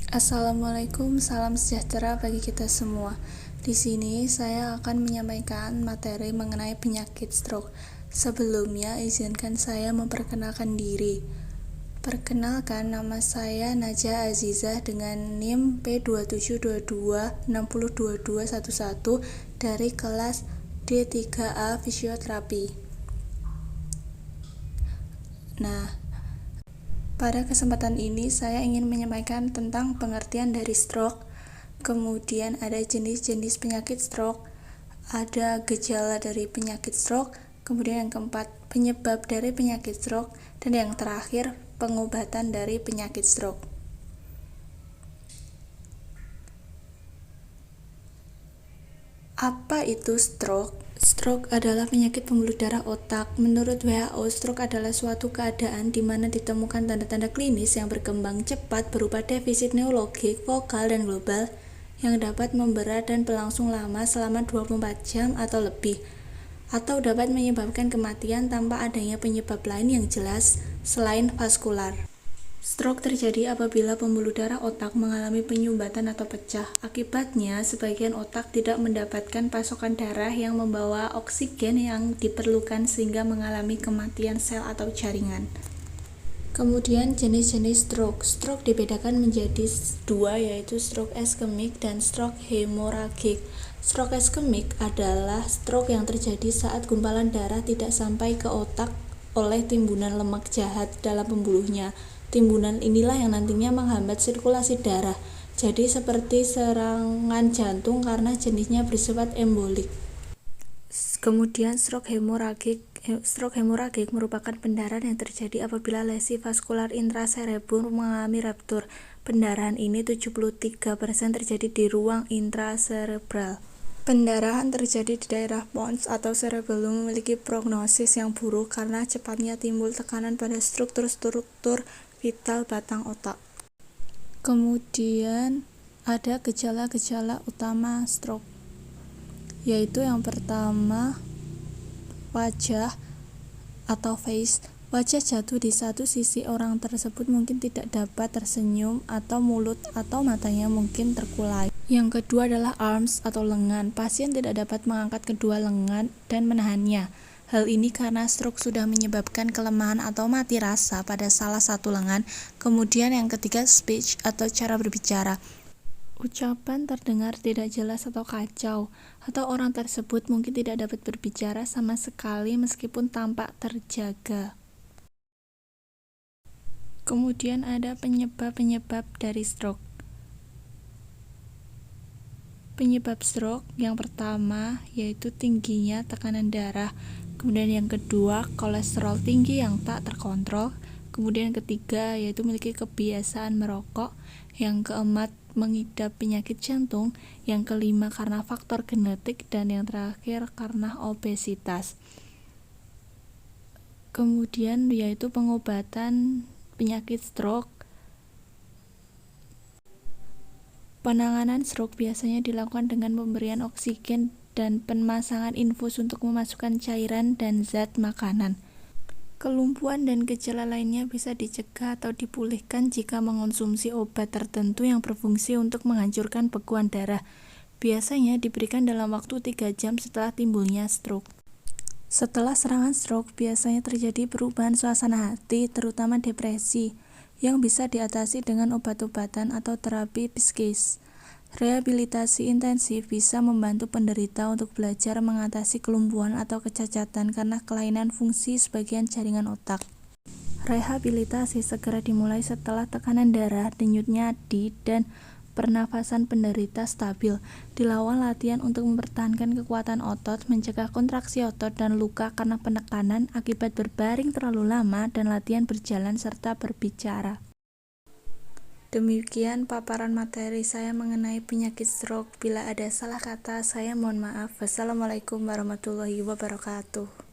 Assalamualaikum, salam sejahtera bagi kita semua. Di sini saya akan menyampaikan materi mengenai penyakit stroke. Sebelumnya, izinkan saya memperkenalkan diri. Perkenalkan, nama saya Najah Azizah dengan NIM P2722602211 dari kelas D3A Fisioterapi. Nah, pada kesempatan ini saya ingin menyampaikan tentang pengertian dari stroke, kemudian ada jenis-jenis penyakit stroke, ada gejala dari penyakit stroke, kemudian yang keempat penyebab dari penyakit stroke, dan yang terakhir pengobatan dari penyakit stroke. Apa itu stroke? Stroke adalah penyakit pembuluh darah otak. Menurut WHO, stroke adalah suatu keadaan di mana ditemukan tanda-tanda klinis yang berkembang cepat berupa defisit neurologik, vokal, dan global yang dapat memberat dan berlangsung lama selama 24 jam atau lebih, atau dapat menyebabkan kematian tanpa adanya penyebab lain yang jelas selain vaskular. Stroke terjadi apabila pembuluh darah otak mengalami penyumbatan atau pecah. Akibatnya, sebagian otak tidak mendapatkan pasokan darah yang membawa oksigen yang diperlukan sehingga mengalami kematian sel atau jaringan. Kemudian jenis-jenis stroke. Stroke dibedakan menjadi dua, yaitu stroke iskemik dan stroke hemoragik. Stroke iskemik adalah stroke yang terjadi saat gumpalan darah tidak sampai ke otak oleh timbunan lemak jahat dalam pembuluhnya. Timbunan inilah yang nantinya menghambat sirkulasi darah, jadi seperti serangan jantung karena jenisnya bersifat embolik. Kemudian stroke hemoragik. Stroke hemoragik merupakan pendarahan yang terjadi apabila lesi vaskular intracerebrum mengalami ruptur. Pendarahan ini 73% terjadi di ruang intracerebral. Pendarahan terjadi di daerah pons atau cerebellum memiliki prognosis yang buruk karena cepatnya timbul tekanan pada struktur-struktur vital batang otak. Kemudian ada gejala-gejala utama stroke, yaitu yang pertama wajah atau face. Wajah jatuh di satu sisi, orang tersebut mungkin tidak dapat tersenyum, atau mulut atau matanya mungkin terkulai. Yang kedua adalah arms atau lengan. Pasien tidak dapat mengangkat kedua lengan dan menahannya. Hal ini karena stroke sudah menyebabkan kelemahan atau mati rasa pada salah satu lengan. Kemudian yang ketiga speech atau cara berbicara. Ucapan terdengar tidak jelas atau kacau, atau orang tersebut mungkin tidak dapat berbicara sama sekali meskipun tampak terjaga. Kemudian ada penyebab-penyebab dari stroke. Penyebab stroke yang pertama yaitu tingginya tekanan darah. Kemudian yang kedua, kolesterol tinggi yang tak terkontrol. Kemudian yang ketiga yaitu memiliki kebiasaan merokok. Yang keempat, mengidap penyakit jantung. Yang kelima, karena faktor genetik. Dan yang terakhir, karena obesitas. Kemudian yaitu pengobatan penyakit stroke. Penanganan stroke biasanya dilakukan dengan pemberian oksigen dan pemasangan infus untuk memasukkan cairan dan zat makanan. Kelumpuhan dan gejala lainnya bisa dicegah atau dipulihkan jika mengonsumsi obat tertentu yang berfungsi untuk menghancurkan bekuan darah. Biasanya diberikan dalam waktu 3 jam setelah timbulnya stroke. Setelah serangan stroke, biasanya terjadi perubahan suasana hati, terutama depresi, yang bisa diatasi dengan obat-obatan atau terapi psikis. Rehabilitasi intensif bisa membantu penderita untuk belajar mengatasi kelumpuhan atau kecacatan karena kelainan fungsi sebagian jaringan otak. Rehabilitasi segera dimulai setelah tekanan darah, denyut nadi, dan pernafasan penderita stabil. Dilakukan latihan untuk mempertahankan kekuatan otot, mencegah kontraksi otot dan luka karena penekanan akibat berbaring terlalu lama, dan latihan berjalan serta berbicara. Demikian paparan materi saya mengenai penyakit stroke. Bila ada salah kata, saya mohon maaf. Wassalamualaikum warahmatullahi wabarakatuh.